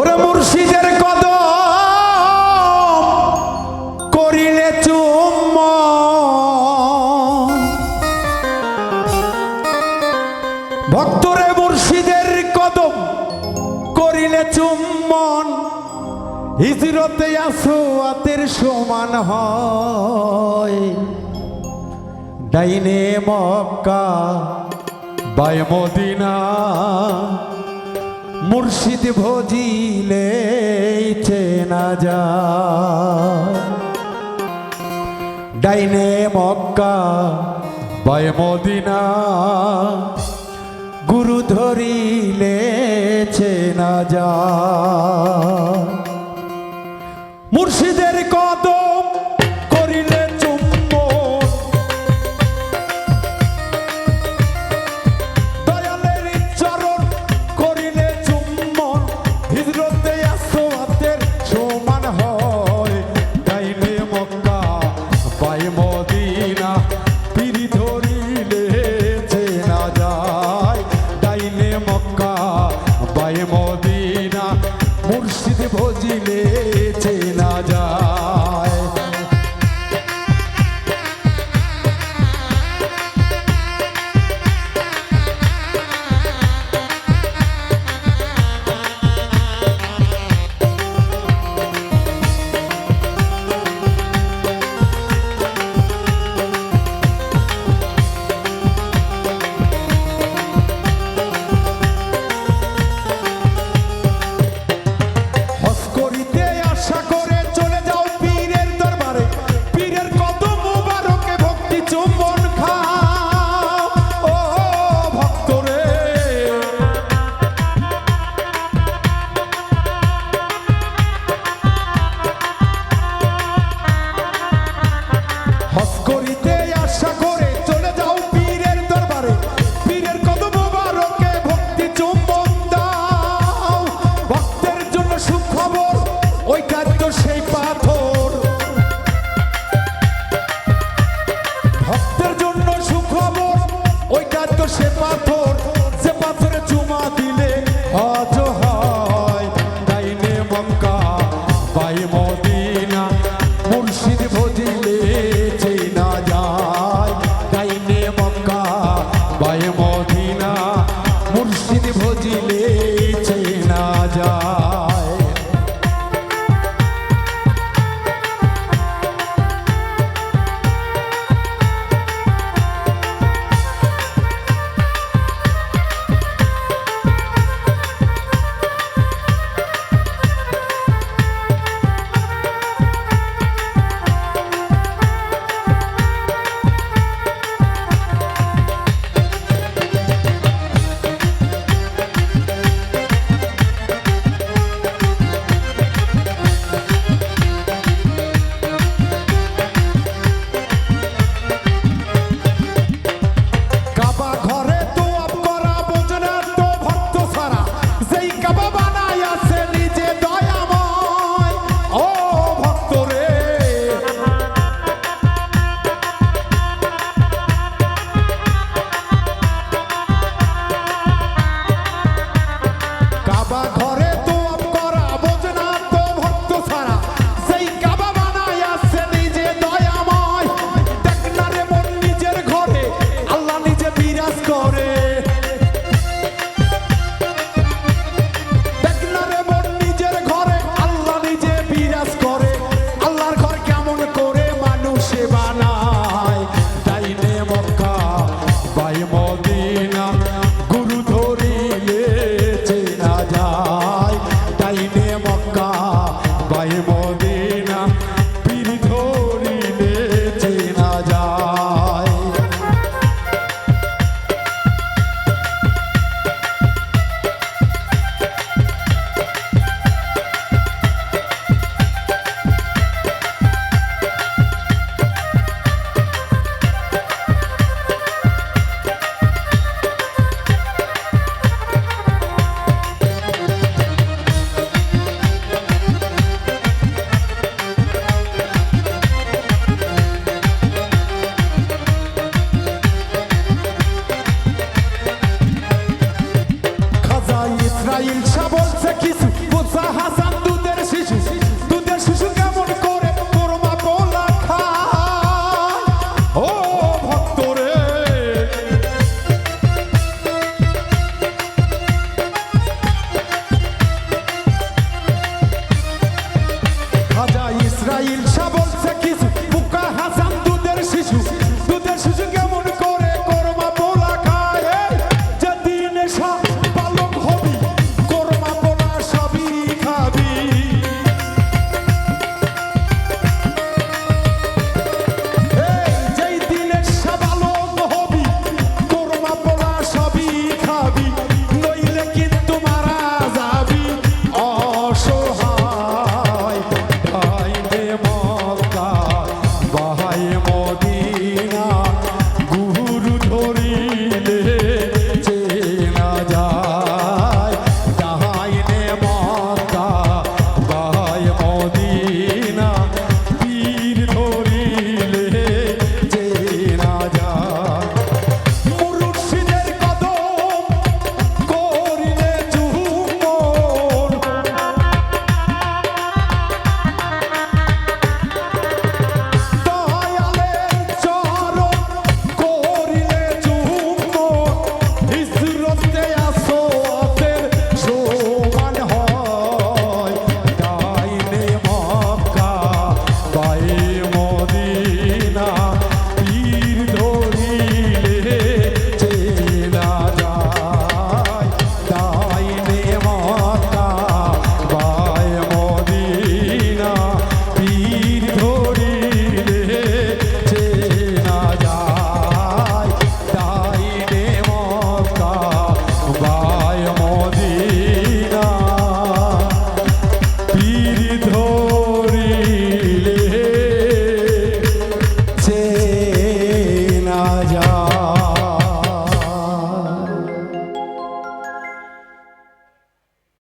ওরে মুর্শিদের কদম করিলে চুম্বন, ভক্তরে মুর্শিদের কদম করিলে চুম্বন, হিজরতে আসওয়াতের সমান হয়। ডাইনে মক্কা বায় মদিনা, মুর্শিদ ভজিলে চেনা যায়। ডাইনে মক্কা বায় মদিনা, গুরু ধরিলে চেনা যায়। মুর্শিদের কদম করিলে চুম্বন, দয়ালের চরণ করিলে চুম্বন, হিজরতে আসওয়াতের সমান হয়। ডাইনে মক্কা বায় মদিনা, পিরি ধরিলে চেনা যায়। ডাইনে মক্কা বায় মদিনা, মুর্শিদ ভজিলে চেনা যায়। সেই পাথর ভক্তের জন্য সুখবর, ওইটা তো সে পাথর, যে পাথরে চুমা দিলে হজ হয়। ডাইনে মক্কা বায় মদিনা, মুর্শিদ ভজিলে চেনা যায়। ডাইনে মক্কা বায় মদিনা, মুর্শিদ ভজিলে চেনা যায়। ইসরাইল শাহ বলছে কিছু মুসা হাসান দুধের শিশু কেমন করে কোরমা পোলা খায় ও ভক্তরে খাজা ইসরাইল শাহ বলছে কিছু মুকা হাসান দুধের শিশু কেমন করে কোরমা পোলা খায় যেদিন সব বালক হবি কোরমা পোলা সবই খাবি যেই দিনে সব বালক হবি কোরমা পোলা সবই খাবি নইলে কিন্তু মারা যাবি অসহায় ভাইরে মক্কা ভাই মদিনা গুরু ধরিলে চেনা যায় ডাইনে মক্কা ভাই মদিনা পীর ধরিলে চেনা যায় মুর্শিদের কদম করিলে চুম্বন দয়ালের চরণ করিলে চুম্বন হিজরতে আসওয়াতের সমান হয় ডাইনে মক্কা বায়ে মদিনা পীর ধরিলে চেনা যায় ডাইনে মক্কা বায়ে মদিনা পীর ধরিলে চেনা যায় ডাইনে মক্কা